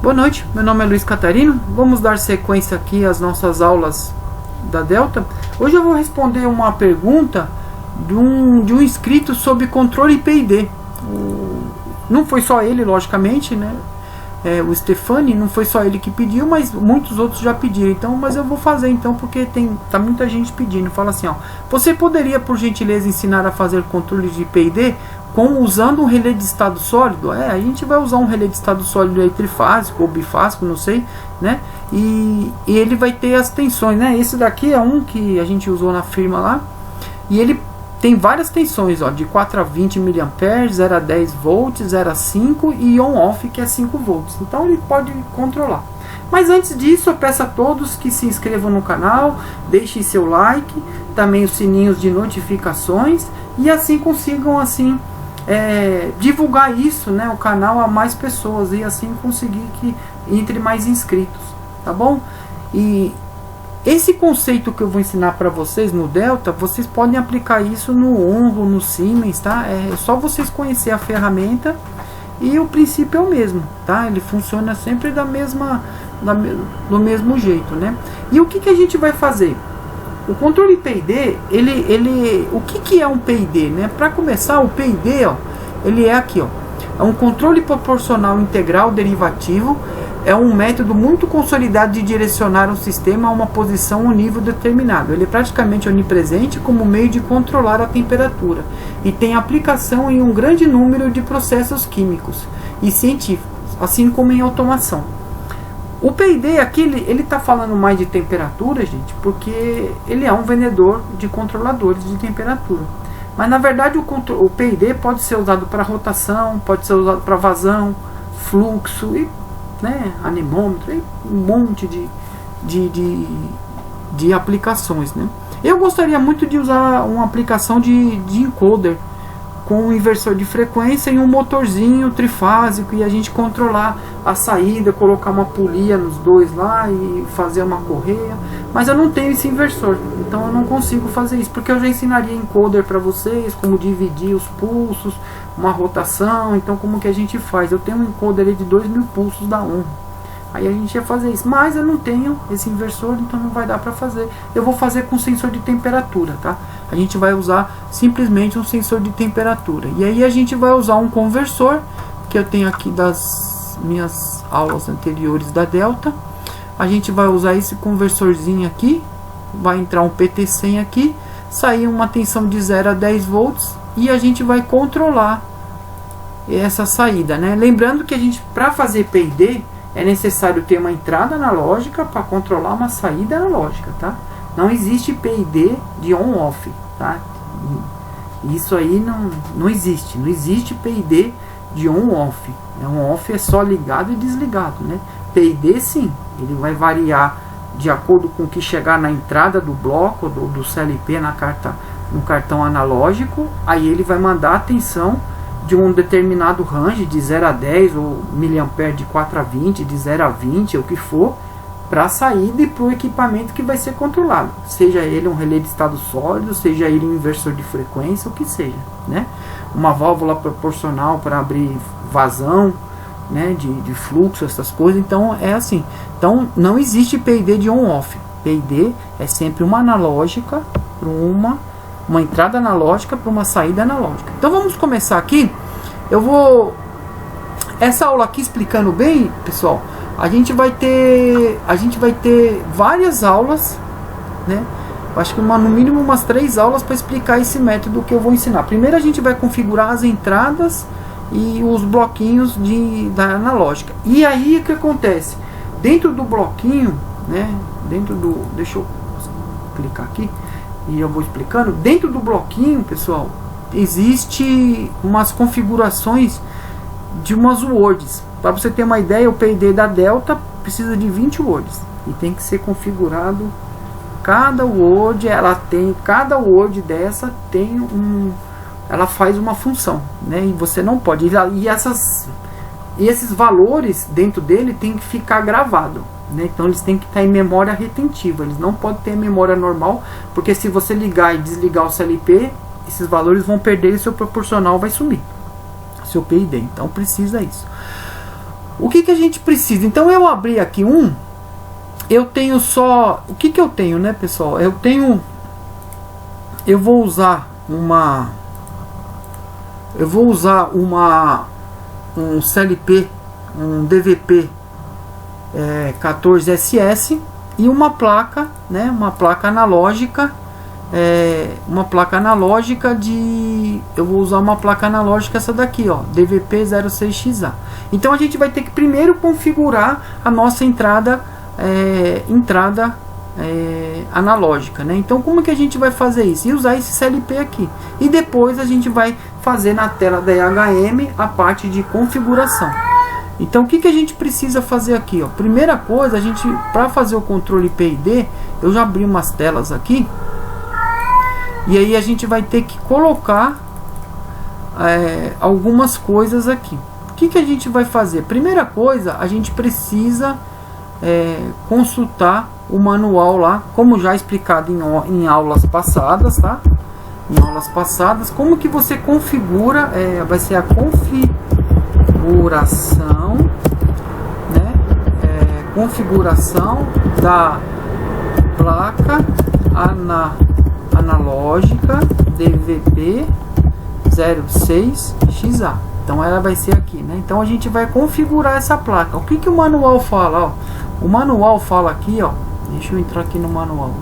Boa noite, meu nome é Luiz Catarino. Vamos dar sequência aqui às nossas aulas da Delta. Hoje eu vou responder uma pergunta de um inscrito sobre controle PID. Não foi só ele, logicamente, né? O Stefani, não foi só ele que pediu, mas muitos outros já pediram. Então, mas eu vou fazer então, porque tá muita gente pedindo. Fala assim, ó: você poderia, por gentileza, ensinar a fazer controle de PID usando um relé de estado sólido? A gente vai usar um relé de estado sólido aí, trifásico ou bifásico, não sei, né? E ele vai ter as tensões, né? Esse daqui é um que a gente usou na firma lá, e ele tem várias tensões, ó, de 4 a 20 mA, 0 a 10 volts, 0 a 5 e on-off, que é 5 volts. Então ele pode controlar. Mas antes disso, eu peço a todos que se inscrevam no canal, deixem seu like, também os sininhos de notificações, e assim consigam assim divulgar isso, né, o canal, a mais pessoas, e assim conseguir que entre mais inscritos, tá bom? E esse conceito que eu vou ensinar para vocês no Delta, vocês podem aplicar isso no Onvo, no Siemens, tá? É só vocês conhecer a ferramenta e o princípio é o mesmo, tá? Ele funciona sempre do mesmo jeito, né? E o que a gente vai fazer? O controle PID, o que é um PID, né? Para começar, o PID, ó, ele é aqui, ó, é um controle proporcional integral derivativo. É um método muito consolidado de direcionar um sistema a uma posição ou nível determinado. Ele é praticamente onipresente como meio de controlar a temperatura e tem aplicação em um grande número de processos químicos e científicos, assim como em automação. O PID aqui, ele está falando mais de temperatura, gente, porque ele é um vendedor de controladores de temperatura. Mas na verdade o PID pode ser usado para rotação, pode ser usado para vazão, fluxo e, né, anemômetro, e um monte de aplicações, né? Eu gostaria muito de usar uma aplicação de encoder com um inversor de frequência e um motorzinho trifásico, e a gente controlar a saída, colocar uma polia nos dois lá e fazer uma correia. Mas eu não tenho esse inversor, então eu não consigo fazer isso, porque eu já ensinaria encoder para vocês, como dividir os pulsos, uma rotação. Então como que a gente faz? Eu tenho um encoder de 2000 pulsos da ON, aí a gente ia fazer isso, mas eu não tenho esse inversor, então não vai dar para fazer. Eu vou fazer com sensor de temperatura, tá? A gente vai usar simplesmente um sensor de temperatura, e aí a gente vai usar um conversor que eu tenho aqui das minhas aulas anteriores da Delta. A gente vai usar esse conversorzinho aqui, vai entrar um PT100 aqui, sair uma tensão de 0 a 10 volts, e a gente vai controlar essa saída, né? Lembrando que a gente, para fazer PID, é necessário ter uma entrada analógica para controlar uma saída analógica, tá? Não existe PID de on-off, tá? Isso aí não existe. Não existe PID de on-off. On-off é só ligado e desligado, né? PID sim, ele vai variar de acordo com o que chegar na entrada do bloco, do CLP no cartão analógico. Aí ele vai mandar a tensão de um determinado range de 0 a 10 ou miliampere, de 4 a 20, de 0 a 20, o que for, para a saída e para o equipamento que vai ser controlado, seja ele um relé de estado sólido, seja ele um inversor de frequência, o que seja, né? Uma válvula proporcional para abrir vazão, né, de fluxo, essas coisas. Então é assim. Então não existe PID de on-off. PID é sempre uma analógica para uma entrada analógica para uma saída analógica. Então vamos começar aqui. Essa aula aqui explicando bem, pessoal. A gente vai ter várias aulas, né? Acho que no mínimo umas 3 aulas para explicar esse método que eu vou ensinar. Primeiro a gente vai configurar as entradas e os bloquinhos da analógica. E aí o que acontece? Dentro do bloquinho, né? Deixa eu clicar aqui e eu vou explicando. Dentro do bloquinho, pessoal, existe umas configurações de umas words. Para você ter uma ideia, o PID da Delta precisa de 20 words e tem que ser configurado. Cada word, cada word dessa tem ela faz uma função, né? E você não pode, e esses valores dentro dele tem que ficar gravado, né? Então eles têm que estar em memória retentiva, eles não podem ter memória normal, porque se você ligar e desligar o CLP, esses valores vão perder e seu proporcional vai sumir, seu PID. Então precisa isso. O que a gente precisa? Então eu abri aqui eu tenho só, o que eu tenho, né, pessoal? Eu vou usar um CLP, um DVP 14SS e uma placa, né, uma placa analógica, eu vou usar uma placa analógica, essa daqui, ó, DVP06XA. Então a gente vai ter que primeiro configurar a nossa entrada analógica, né? Então como que a gente vai fazer isso? E usar esse CLP aqui, e depois a gente vai fazer na tela da EHM a parte de configuração. Então o que a gente precisa fazer aqui, ó? Primeira coisa, a gente, para fazer o controle PID, eu já abri umas telas aqui, e aí a gente vai ter que colocar algumas coisas aqui. O que a gente vai fazer? Primeira coisa, a gente precisa consultar o manual lá, como já explicado em aulas passadas, tá? Em aulas passadas, como que você configura, vai ser a configuração, né? Configuração da placa analógica DVP06XA. Então ela vai ser aqui, né? Então a gente vai configurar essa placa. O que o manual fala, ó? O manual fala aqui, ó. Deixa eu entrar aqui no manual.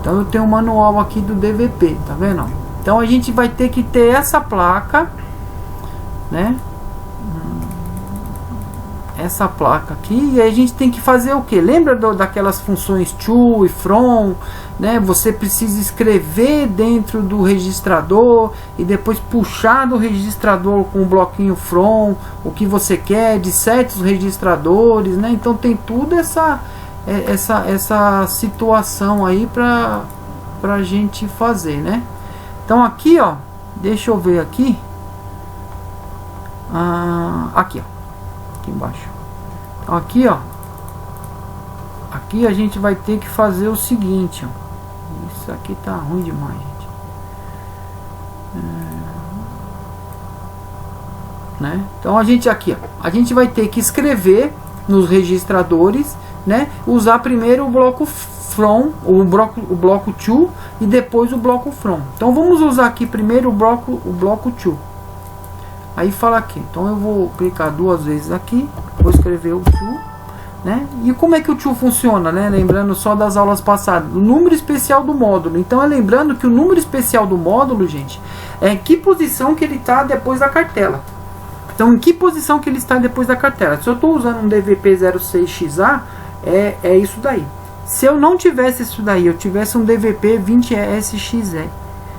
Então eu tenho um manual aqui do DVP, tá vendo? Então a gente vai ter que ter essa placa, né? Essa placa aqui, e aí a gente tem que fazer o que? Lembra daquelas funções to e from, né? Você precisa escrever dentro do registrador e depois puxar do registrador com o bloquinho from o que você quer de certos registradores, né? Então tem tudo essa situação aí pra gente fazer, né? Então aqui, ó, deixa eu ver aqui, aqui, ó, aqui embaixo. Então aqui, ó, aqui a gente vai ter que fazer o seguinte, ó. Isso aqui tá ruim demais, gente. Né? Então a gente aqui, ó, a gente vai ter que escrever nos registradores, né? Usar primeiro o bloco from, o bloco to, e depois o bloco from. Então vamos usar aqui primeiro o bloco to. Aí fala aqui, então eu vou clicar duas vezes aqui, vou escrever o to, né? E como é que o to funciona, né? Lembrando só das aulas passadas, o número especial do módulo. Então lembrando que o número especial do módulo, gente, é em que posição que ele está depois da cartela. Então em que posição que ele está depois da cartela. Se eu estou usando um DVP06XA, é isso daí. Se eu não tivesse isso daí, eu tivesse um DVP20SXE,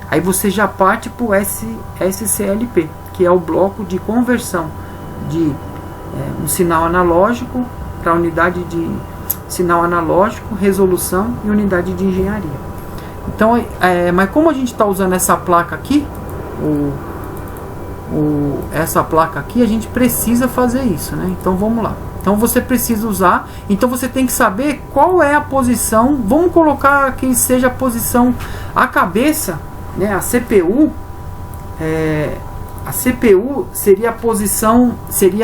aí você já parte para o SCLP, que é o bloco de conversão de um sinal analógico para unidade de sinal analógico, resolução e unidade de engenharia. Então, mas como a gente está usando essa placa aqui, essa placa aqui, a gente precisa fazer isso, né? Então vamos lá. Então você precisa usar, então você tem que saber qual é a posição. Vamos colocar que seja a posição, a cabeça, né? A CPU seria a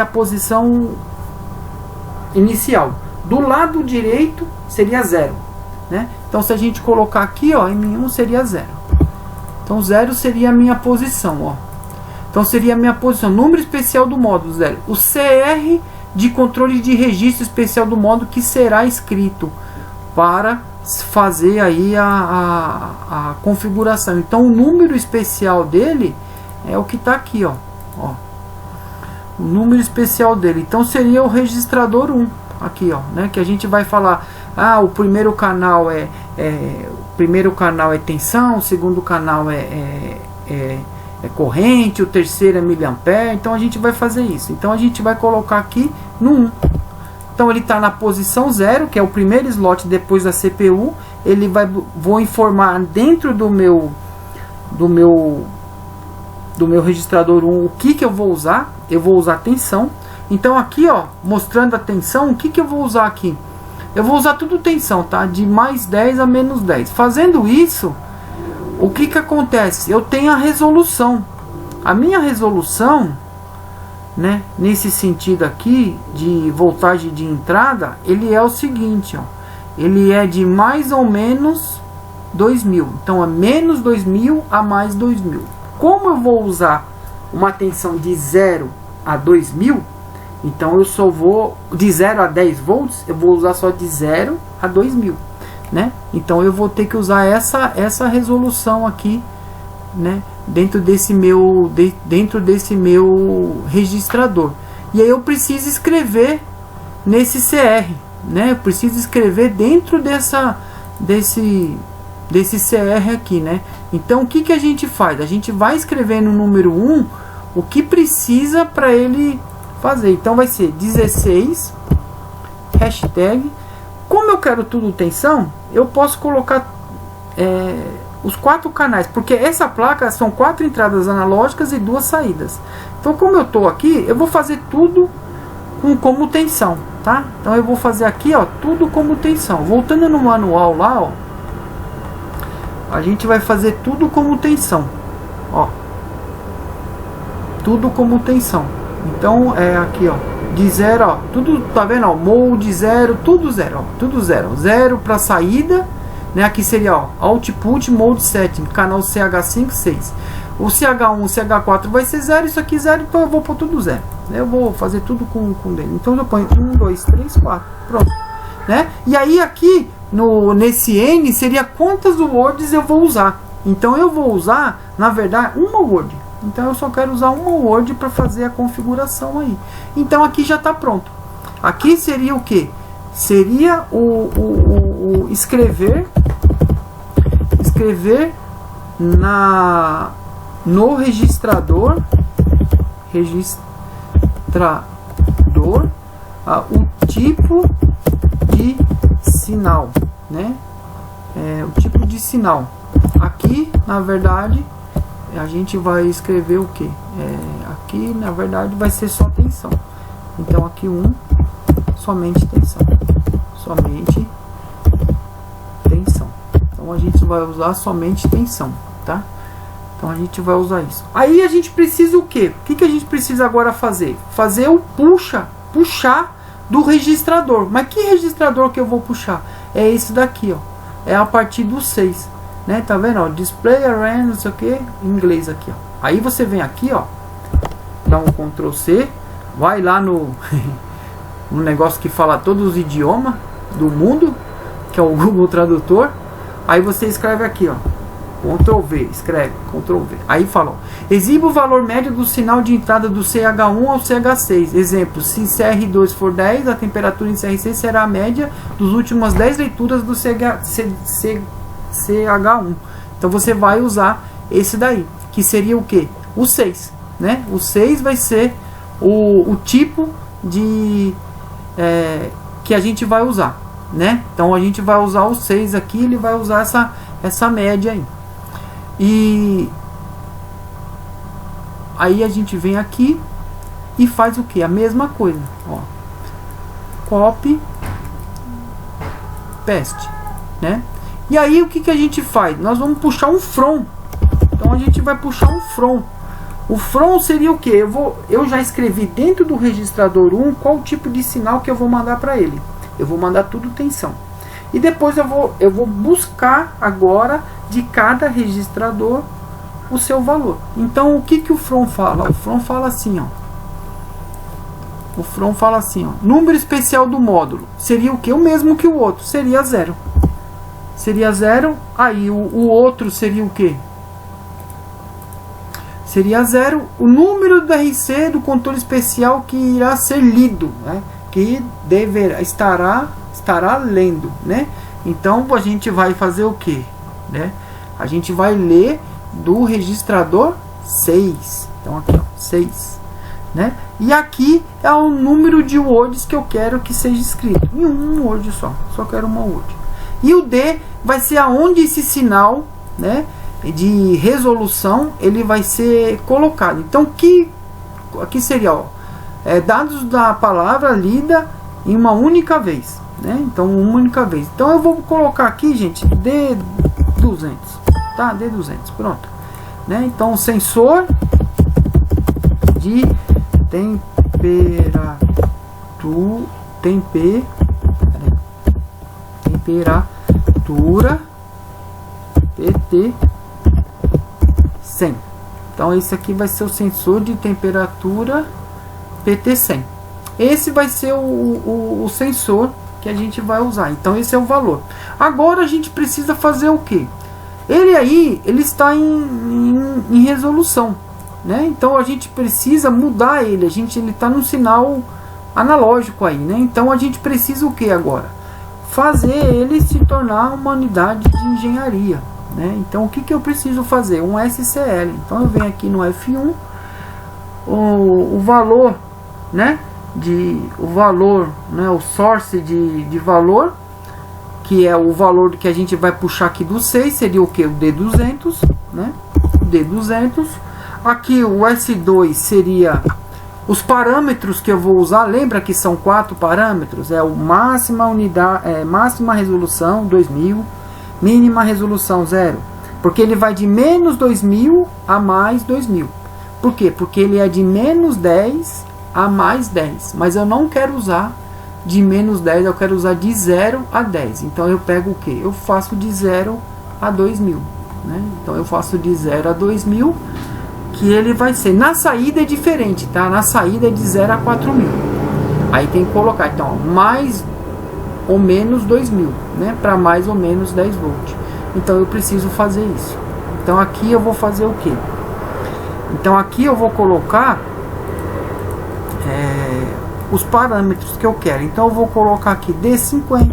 posição inicial. Do lado direito seria 0, né? Então se a gente colocar aqui, ó, M1 seria 0. Então 0 seria a minha posição, ó. Então seria a minha posição, número especial do módulo 0. O CR de controle de registro especial do módulo que será escrito para fazer aí a configuração. Então o número especial dele é o que está aqui, ó. O número especial dele. Então seria o registrador 1 aqui, ó, né? Que a gente vai falar, o primeiro canal é tensão, o segundo canal é corrente, o terceiro é miliampere. Então a gente vai fazer isso. Então a gente vai colocar aqui no 1. Então ele está na posição 0, que é o primeiro slot depois da CPU. Vou informar dentro do meu registrador 1 o que eu vou usar. Eu vou usar tensão. Então aqui, ó, mostrando a tensão, o que eu vou usar aqui? Eu vou usar tudo tensão, tá? De mais 10 a menos 10. Fazendo isso, o que acontece? Eu tenho a resolução. A minha resolução né, nesse sentido aqui de voltagem de entrada, ele é o seguinte, ó, ele é de mais ou menos 2000. Então é menos 2000 a mais 2000. Como eu vou usar uma tensão de 0 a 2000, então eu só vou de 0 a 10 volts, eu vou usar só de 0 a 2000, né? Então eu vou ter que usar essa resolução aqui, né, dentro desse meu registrador. E aí eu preciso escrever nesse CR, né? Eu preciso escrever dentro desse CR aqui, né? Então o que que a gente faz? A gente vai escrever no número 1 o que precisa para ele fazer. Então vai ser 16 hashtag. Como eu quero tudo tensão, eu posso colocar os 4 canais, porque essa placa são 4 entradas analógicas e 2 saídas. Então como eu estou aqui, eu vou fazer tudo como tensão, tá? Então eu vou fazer aqui, ó, tudo como tensão. Voltando no manual lá, ó, a gente vai fazer tudo como tensão, ó, tudo como tensão. Então é aqui, ó, de 0, ó, tudo, tá vendo, ó, mode 0, tudo 0, ó, tudo 0, 0 para saída, né? Aqui seria, ó, output mode setting, canal CH5, 6. O CH1, o CH4 vai ser 0, isso aqui 0, então eu vou pôr tudo 0. Eu vou fazer tudo com dele. Então eu ponho 1, 2, 3, 4, pronto, né? E aí aqui nesse N seria quantas words eu vou usar. Então eu vou usar, na verdade, uma word. Então eu só quero usar uma word para fazer a configuração aí. Então aqui já está pronto. Aqui seria o que? Seria o escrever no registrador o tipo de sinal, né? O tipo de sinal. Aqui, na verdade, a gente vai escrever o que? Aqui, na verdade, vai ser só tensão. Então aqui somente tensão. Somente tensão. Então a gente vai usar somente tensão, tá? Então a gente vai usar isso. Aí a gente precisa o quê? O que a gente precisa agora fazer? Fazer o puxar do registrador. Mas que registrador que eu vou puxar? É esse daqui, ó. É a partir do 6, né? Tá vendo, ó? Display array, não sei o que, em inglês aqui, ó. Aí você vem aqui, ó, dá um Ctrl C, vai lá no no negócio que fala todos os idiomas do mundo, que é o Google Tradutor. Aí você escreve aqui, ó, Ctrl V, escreve Ctrl V. Aí fala, ó, exiba o valor médio do sinal de entrada do CH1 ao CH6. Exemplo, se CR2 for 10, a temperatura em CR6 será a média dos últimas 10 leituras do CH1. Então você vai usar esse daí, que seria o que? O 6, né? O 6 vai ser o tipo de que a gente vai usar, né? Então a gente vai usar o 6 aqui, ele vai usar essa média aí. E aí a gente vem aqui e faz o que? A mesma coisa, ó. Copy, paste, né? E aí o que a gente faz? Nós vamos puxar um from. Então a gente vai puxar um from. O from seria o que? Eu já escrevi dentro do registrador 1 qual tipo de sinal que eu vou mandar para ele. Eu vou mandar tudo tensão. E depois eu vou buscar agora de cada registrador o seu valor. Então o que o from fala? O from fala assim, ó. O from fala assim, ó. Número especial do módulo. Seria o que? O mesmo que o outro. Seria 0. Seria 0. Aí o outro seria o que? Seria 0. O número do RC do controle especial que irá ser lido, né? Que estará lendo, né? Então a gente vai fazer o que, né? A gente vai ler do registrador 6. Então aqui, ó, 6, né? E aqui é o número de words que eu quero que seja escrito em um word só quero uma word. E o D vai ser aonde esse sinal, né, de resolução ele vai ser colocado. Então aqui seria, ó, dados da palavra lida em uma única vez, né? Então uma única vez. Então eu vou colocar aqui, gente, D200, tá? D200, pronto, né? Então sensor de temperatura PT 100. Então esse aqui vai ser o sensor de temperatura PT100. Esse vai ser o sensor que a gente vai usar. Então esse é o valor. Agora a gente precisa fazer o que? Ele está em resolução, né? Então a gente precisa mudar ele. Ele está num sinal analógico aí, né? Então a gente precisa o que agora? Fazer ele se tornar uma unidade de engenharia, né? Então o que eu preciso fazer? Um SCL. Então eu venho aqui no F1, o valor, né? O source de valor, que é o valor que a gente vai puxar aqui do 6, seria o que? O D200, né? D200. Aqui o S2 seria os parâmetros que eu vou usar. Lembra que são 4 parâmetros? É o máxima resolução 2000, mínima resolução 0, porque ele vai de menos 2000 a mais 2000. Por quê? Porque ele é de menos 10 a mais 10, mas eu não quero usar de menos 10, eu quero usar de 0 a 10. Então eu pego o que? Eu faço de 0 a 2000, né? Então eu faço de 0 a 2000, que ele vai ser, na saída é diferente, tá? Na saída é de 0 a 4000. Aí tem que colocar, então, mais ou menos 2000, né? Para mais ou menos 10 volts. Então eu preciso fazer isso. Então aqui eu vou fazer o que? Então aqui eu vou colocar os parâmetros que eu quero. Então eu vou colocar aqui D50,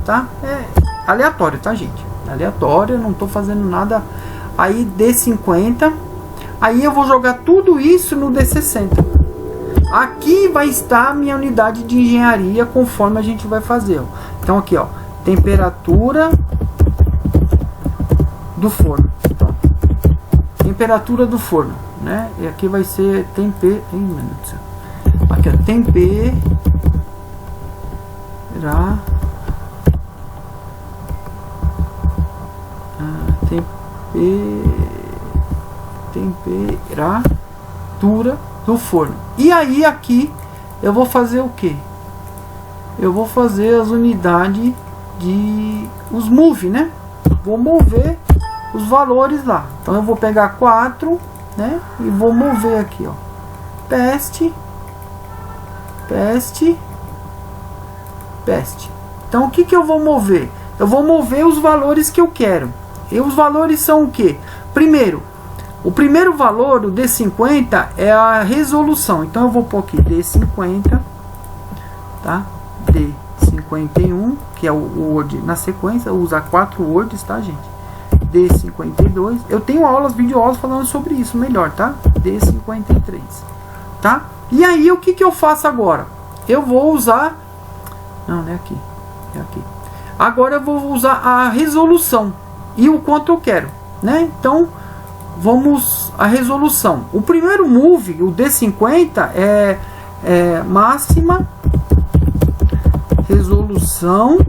tá? É aleatório, tá, gente? Aleatório, eu não tô fazendo nada. Aí D50. Aí eu vou jogar tudo isso no D60. Aqui vai estar a minha unidade de engenharia conforme a gente vai fazer, ó. Então aqui, ó, temperatura do forno. Então, temperatura do forno, né? E aqui vai ser aqui, ó, temperatura do forno. E aí aqui eu vou fazer o que? Eu vou fazer as unidades de os move, né? Vou mover os valores lá. Então eu vou pegar 4, né? E vou mover aqui, ó. Peste. Então o que eu vou mover? Eu vou mover os valores que eu quero. E os valores são o que? Primeiro, o primeiro valor, o D50, é a resolução. Então eu vou pôr aqui D50, tá? D51, que é o Word na sequência, usa 4 words, tá, gente? D52. Eu tenho aulas, videoaulas falando sobre isso melhor, tá? D53, tá? E aí o que eu faço agora? Eu vou usar, não é aqui, é aqui. Agora eu vou usar a resolução e o quanto eu quero, né? Então vamos a resolução. O primeiro move, o D50, é máxima resolução,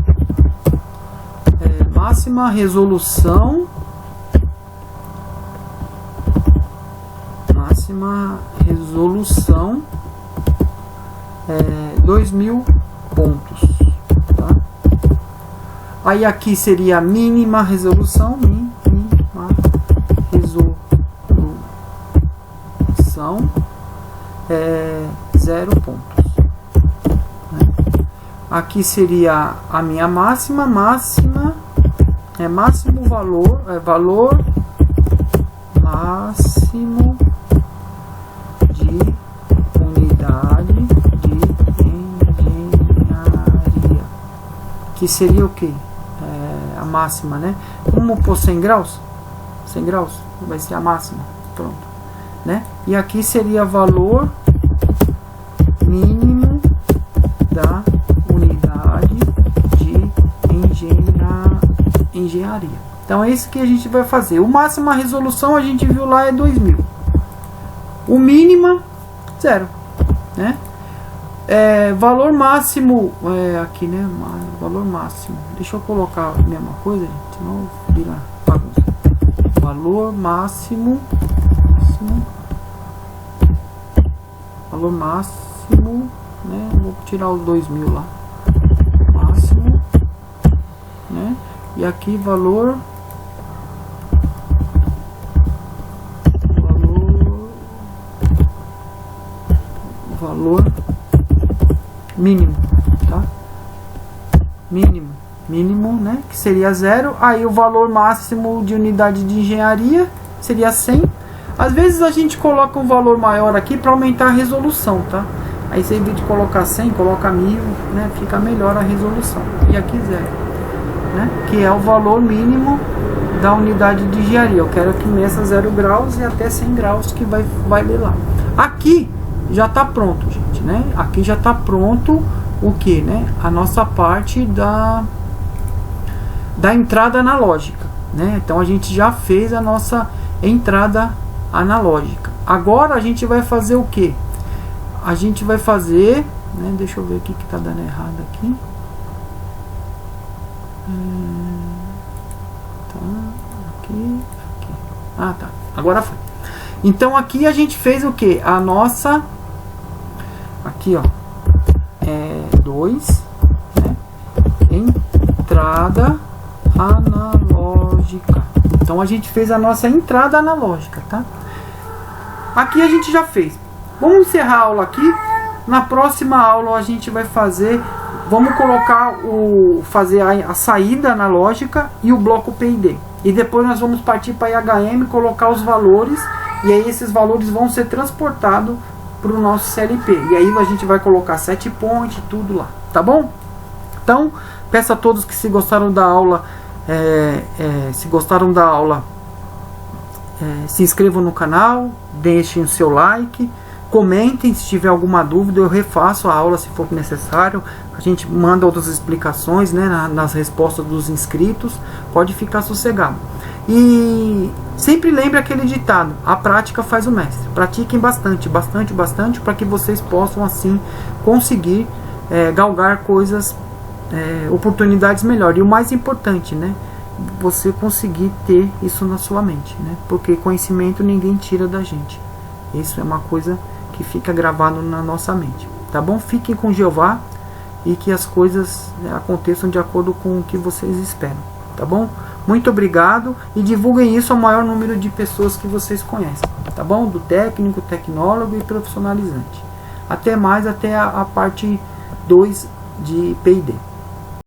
máxima resolução, 2000 pontos, tá? Aí aqui seria a mínima resolução, mínima resolução 0 pontos, né? Aqui seria a minha máximo valor, valor máximo de unidade de engenharia, que seria o que? A máxima, né? Vamos pôr 100 graus? 100 graus vai ser a máxima, pronto, né? E aqui seria valor mínimo da unidade de engenharia. Então é isso que a gente vai fazer. O máxima resolução a gente viu lá é 2000. O mínima 0, né? Valor máximo aqui, né? Valor máximo. Deixa eu colocar a mesma coisa, gente, senão vira bagunça. Valor máximo valor máximo, né? Vou tirar os 2000 lá, máximo, né? E aqui valor mínimo, tá? Mínimo, né? Que seria 0. Aí o valor máximo de unidade de engenharia seria 100. Às vezes a gente coloca um valor maior aqui para aumentar a resolução, tá? Aí você, em vez de colocar 100, coloca 1000, né? Fica melhor a resolução. E aqui 0, né? Que é o valor mínimo da unidade de engenharia. Eu quero que meça 0 graus e até 100 graus que vai ler lá. Aqui já está pronto, gente, né? Aqui já está pronto o que, né? A nossa parte da entrada analógica, né? Então a gente já fez a nossa entrada analógica. Agora a gente vai fazer o que? A gente vai fazer, né? Deixa eu ver o que está dando errado aqui. Tá, aqui. Ah, tá. Agora foi. Então aqui a gente fez o que? A nossa, aqui ó, 2, né? Entrada analógica. Então a gente fez a nossa entrada analógica, tá? Aqui a gente já fez. Vamos encerrar a aula aqui. Na próxima aula a gente vai fazer, vamos colocar fazer a saída analógica e o bloco PID. E depois nós vamos partir para IHM, colocar os valores, e aí esses valores vão ser transportados para o nosso CLP. E aí a gente vai colocar set point, tudo lá, tá bom? Então, peço a todos que se gostaram da aula, se inscrevam no canal, deixem o seu like, comentem se tiver alguma dúvida, eu refaço a aula se for necessário, a gente manda outras explicações, né, nas respostas dos inscritos, pode ficar sossegado. E sempre lembre aquele ditado, a prática faz o mestre. Pratiquem bastante, para que vocês possam assim conseguir galgar coisas, oportunidades melhores. E o mais importante, né, você conseguir ter isso na sua mente, né, porque conhecimento ninguém tira da gente. Isso é uma coisa que fica gravado na nossa mente, tá bom? Fiquem com Jeová e que as coisas aconteçam de acordo com o que vocês esperam, tá bom? Muito obrigado e divulguem isso ao maior número de pessoas que vocês conhecem, tá bom? Do técnico, tecnólogo e profissionalizante. Até mais, até a parte 2 de P&D.